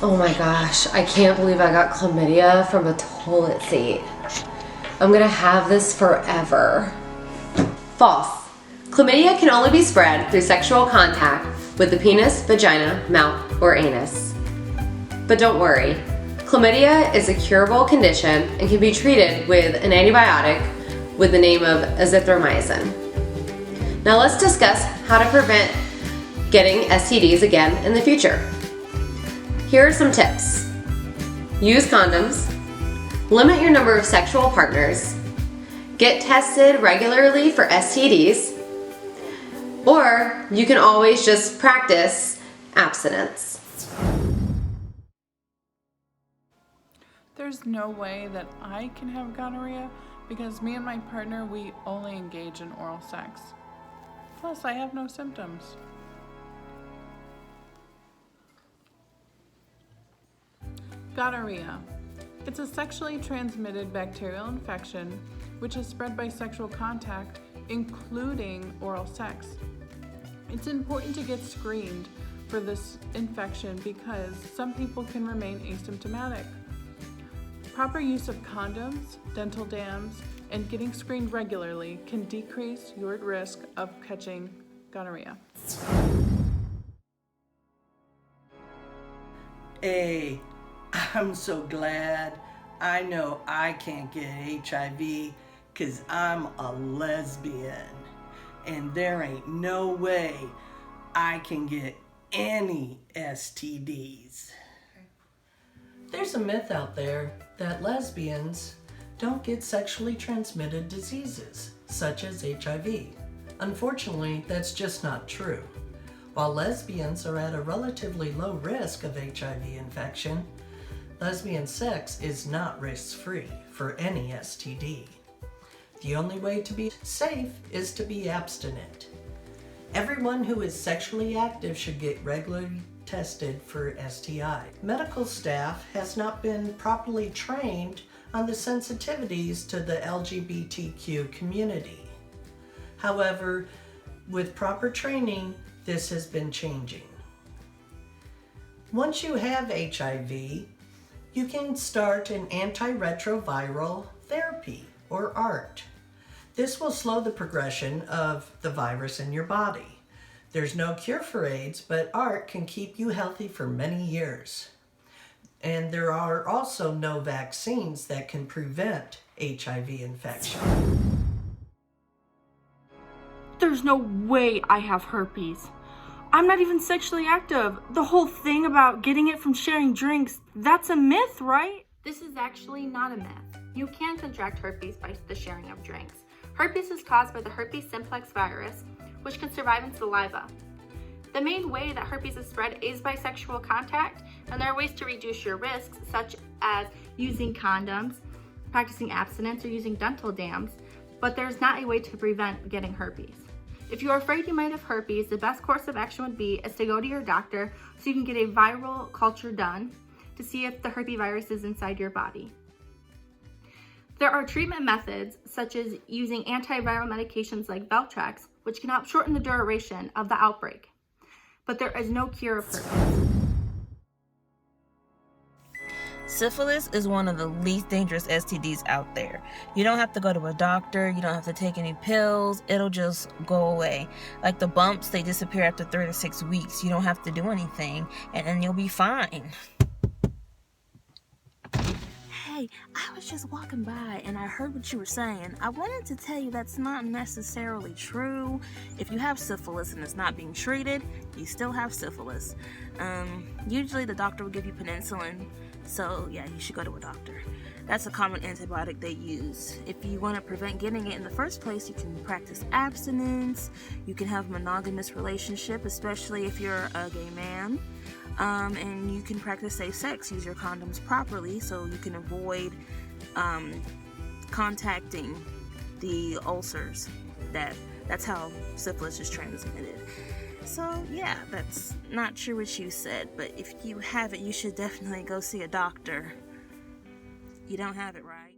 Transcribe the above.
Oh my gosh, I can't believe I got chlamydia from a toilet seat. I'm gonna have this forever. False. Chlamydia can only be spread through sexual contact with the penis, vagina, mouth, or anus. But don't worry, chlamydia is a curable condition and can be treated with an antibiotic with the name of azithromycin. Now let's discuss how to prevent getting STDs again in the future. Here are some tips. Use condoms, limit your number of sexual partners, get tested regularly for STDs, or you can always just practice abstinence. There's no way that I can have gonorrhea because me and my partner, we only engage in oral sex. Plus, I have no symptoms. Gonorrhea. It's a sexually transmitted bacterial infection which is spread by sexual contact, including oral sex. It's important to get screened for this infection because some people can remain asymptomatic. Proper use of condoms, dental dams, and getting screened regularly can decrease your risk of catching gonorrhea. Hey, I'm so glad. I know I can't get HIV because I'm a lesbian. And there ain't no way I can get any STDs. There's a myth out there that lesbians don't get sexually transmitted diseases, such as HIV. Unfortunately, that's just not true. While lesbians are at a relatively low risk of HIV infection, lesbian sex is not risk-free for any STD. The only way to be safe is to be abstinent. Everyone who is sexually active should get regularly tested for STI. Medical staff has not been properly trained on the sensitivities to the LGBTQ community. However, with proper training, this has been changing. Once you have HIV, you can start an antiretroviral therapy, or ART. This will slow the progression of the virus in your body. There's no cure for AIDS, but ART can keep you healthy for many years. And there are also no vaccines that can prevent HIV infection. There's no way I have herpes. I'm not even sexually active. The whole thing about getting it from sharing drinks, that's a myth, right? This is actually not a myth. You can contract herpes by the sharing of drinks. Herpes is caused by the herpes simplex virus, which can survive in saliva. The main way that herpes is spread is by sexual contact, and there are ways to reduce your risks, such as using condoms, practicing abstinence, or using dental dams, but there's not a way to prevent getting herpes. If you're afraid you might have herpes, the best course of action would be is to go to your doctor so you can get a viral culture done to see if the herpes virus is inside your body. There are treatment methods such as using antiviral medications like Veltrex, which can help shorten the duration of the outbreak. But there is no cure of herpes. Syphilis is one of the least dangerous STDs out there. You don't have to go to a doctor, you don't have to take any pills, it'll just go away. Like the bumps, they disappear after 3 to 6 weeks. You don't have to do anything, and then you'll be fine. Hey, I was just walking by and I heard what you were saying. I wanted to tell you that's not necessarily true. If you have syphilis and it's not being treated, you still have syphilis. Usually the doctor will give you penicillin, so yeah, you should go to a doctor. That's a common antibiotic they use. If you want to prevent getting it in the first place, you can practice abstinence. You can have a monogamous relationship, especially if you're a gay man. And you can practice safe sex. Use your condoms properly so you can avoid contacting the ulcers. That's how syphilis is transmitted. So yeah, that's not sure what you said, but if you have it, you should definitely go see a doctor. You don't have it, right?